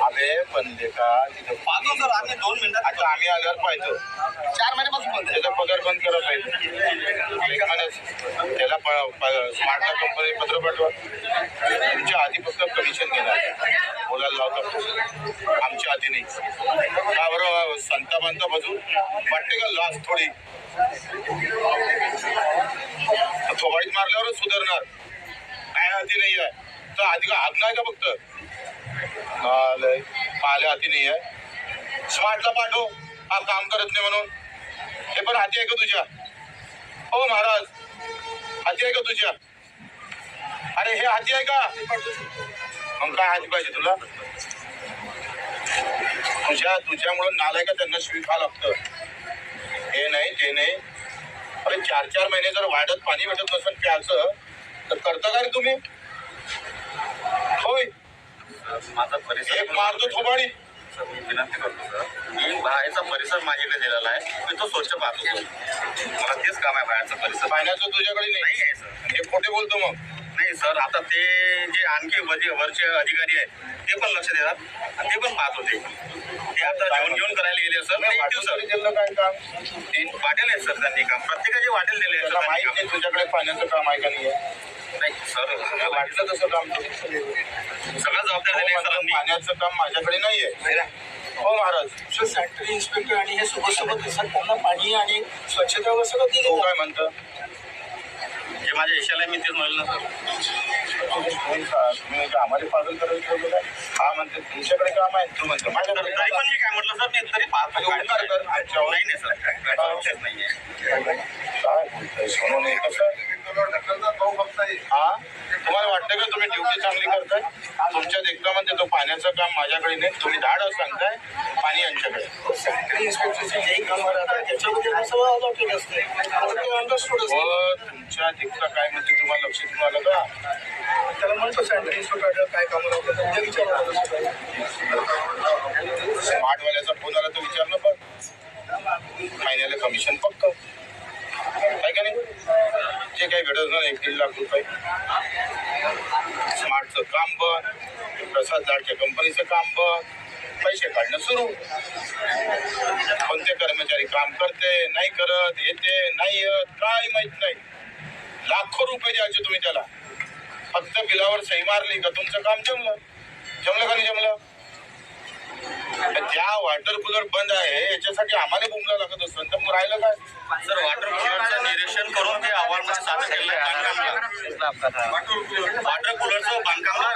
अरे पण लेका तिथं पाहतो सर आम्ही 2 मिनिटात. आता आम्ही आल्यावर पाहिजे 4 महिन्यापासून बोलतोय. त्याचा पगार बंद केला पाहिजे. त्याला स्मार्टला कंपनी पत्र पाठवा. तुमच्या आधी फक्त कमिशन घेणार बोलायला लावता आमच्या आधी नाही. का बरं संता बांधता बाजू वाटते का लास्ट थोडी थोबाडीत मारल्यावरच सुधारणार. काय आधी नाही आहे तर आधी का आग नाही का फक्त पाहिल्या हाती नाही आहे. स्मार्टला पाठव हा काम करत नाही म्हणून. हे पण हाती आहे का तुझ्या? हो महाराज हाती आहे का तुझ्या? अरे हे हाती आहे का? मग काय हाती पाहिजे तुला? तुझ्यामुळे नालायका त्यांना स्वीकार लागतं. हे नाही ते नाही. अरे 4 महिने जर वाढत पाणी भेटत नसेल प्यायचं तर करता काय तुम्ही? होय माझा परिसर एक मारतो थोबाडी. मी विनंती करतो सर, मी बाहेरचा परिसर माझ्याकडे दिलेला आहे, मी तो स्वच्छ पाहतो सर. मला तेच काम आहे बाहेरचा परिसर. पाण्याचं तुझ्याकडे नाही नाही आहे सर. हे खोटे बोलतो मग. नाही सर, आता ते जे आणखी वरचे अधिकारी आहेत ते पण लक्ष देतात आणि ते पण पाहत होते. ते आता घेऊन करायला गेले सर. नाही येतील सर. काय काम वाटेल आहेत सर त्यांनी काम. प्रत्येकाचे वाटेल दिले आहेत माहित नाही तुझ्याकडे पाण्याचं काम आहे का नाही? नाही सर, वाटलं तसं काम सगळं जबाबदार दिले सरांनी. पाण्याचं काम माझ्याकडे नाहीये. हो महाराज सॅनिटरी इन्स्पेक्टर आणि हे सोबत दिसतात त्यांना पाणी आणि स्वच्छता सगळं दिलं. तो काय म्हणतं? जे माझ्या यशाला मी तेच म्हणलं ना सर. तुम्ही आम्हाला पागल करायचं काय? हा म्हणते तुमच्याकडे काम आहे तू म्हणतो माझ्याकडे. तरी पण मी काय म्हटलं सर, मी तरी पाहतो. उपकार कर आमच्यावर. नाही नाही सर, काय आवश्यक नाहीये. काय बोलतोय सोनू नाही कसं? हा तुम्हाला वाटतं का तुम्ही ड्युटी चांगली करताय? तुमच्या देखतामध्ये तो पाण्याचं काम माझ्याकडे नाही. तुम्ही धाड सांगताय पाणी यांच्याकडे. सॅनिटरी इन्स्पेक्टरचे जेही कामं राहतात त्याच्यामध्ये सगळं अलॉटेड असते. अंडरस्टूड असते. तुमच्या देखता काय म्हणते तुम्हाला लक्ष देऊन आलं का? त्याला म्हणतो सॅनिटरी इन्स्पेक्टर काय कामं राहतात त्या विचारलं. स्मार्टवाल्याचा फोन आला तर विचारणं पण महिन्याला कमिशन पक्क काय का नाही? जे काही घडत ना 1-1.5 लाख रुपये. स्मार्टचं काम बंद, प्रसाद लाडच्या कंपनीचं काम बंद, पैसे काढणं सुरू. कोणते कर्मचारी काम करते नाही करत, येते नाही येत काय माहित नाही. लाखो रुपये द्यायचे तुम्ही त्याला. फक्त बिलावर सही मारली का तुमचं काम जमलं का नाही जमलं? ज्या वॉटर कूलर बंद आहे याच्यासाठी आम्हाला बुमला लागत असतं तर मग राहिलं काय? सर, वॉटर कूलरचं निरीक्षण करून ते अहवाल सादर केलेलं आहे बांधकामला. वॉटर कूलरचं बांधकामला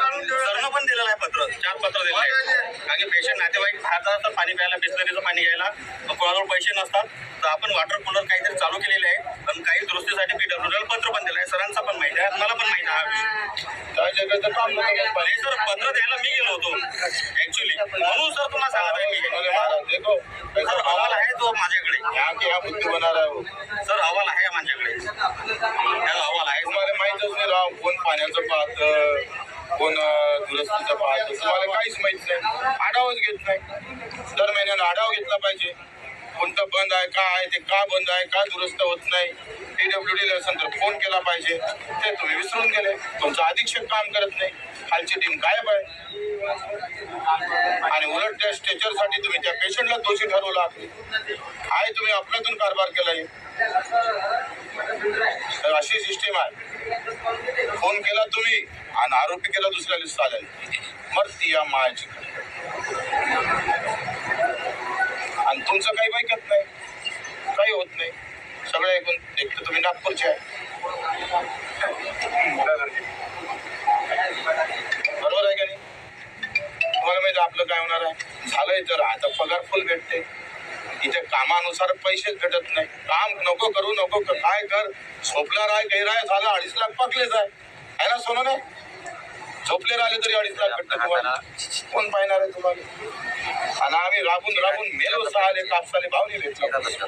सरनं पण दिलेलं आहे पत्र. 4 पत्र दिलेलं आहे. कारण की पेशंट नातेवाईक बाहेर जातात पाणी प्यायला, बिस्लरीचं पाणी घ्यायला, मग कोणाजवळ पैसे नसतात तर आपण वॉटर कूलर काहीतरी चालू केलेले आहे आणि काही दुरुस्तीसाठी PWDला पत्र पण दिलं आहे. सरांचं पण माहिती आहे, मला पण माहिती आहे हा विषय. त्या जगाचं काम नाही सर, पत्र द्यायला मी गेलो होतो ऍक्च्युली, म्हणून सर तुम्हाला सांगत आहे मी. महाराज देखो सर, अहवाल आहे तो माझ्याकडे. ह्या बुद्धी बना रहा है वो. सर, अहवाल आहे माझ्याकडे. त्याला अहवाल आहे. तुम्हाला माहितच नाही राव कोण पाण्याचं पाहतं कोण दुरुस्तीचं पाहतं. तुम्हाला काहीच माहित नाही. आढावाच घेत नाही. दर महिन्याला आढावा घेतला पाहिजे. कोणतं बंद आहे का आहे ते का बंद आहे का दुरुस्त होत नाही. PWDला असेल तर फोन केला पाहिजे. ते तुम्ही विसरून गेले. तुमचं अधीक्षक काम करत नाही. खालची टीम गायब आहे आणि उलट त्या स्ट्रेचरसाठी तुम्ही त्या पेशंटला दोषी ठरवला. आहे तुम्ही आपल्यातून कारभार केला. अशी सिस्टीम आहे. फोन केला तुम्ही आणि आरोपी केला दुसऱ्या लिस्ट चालेल मरती या मायाची. आणि तुमचं काही ऐकत नाही काही होत नाही. सगळं ऐकून एकतर तुम्ही नागपूरचे आहे बरोबर आहे का नाही? तुम्हाला माहिती आपलं काय होणार आहे? झालंय तर आता पगार फुल भेटते. इथे कामानुसार पैसेच भेटत नाही. काम नको करू नको काय कर झोपला राय काही राय झालं 2.5 लाख पकलेच आहे ना सोनं नाही. झोपले राहिले तरी 2.5 लाख भेटतं तुम्हाला. कोण पाहणार आहे तुम्हाला? आणि आम्ही राबून मेलो 6 कापसाले भाव नाही भेटला.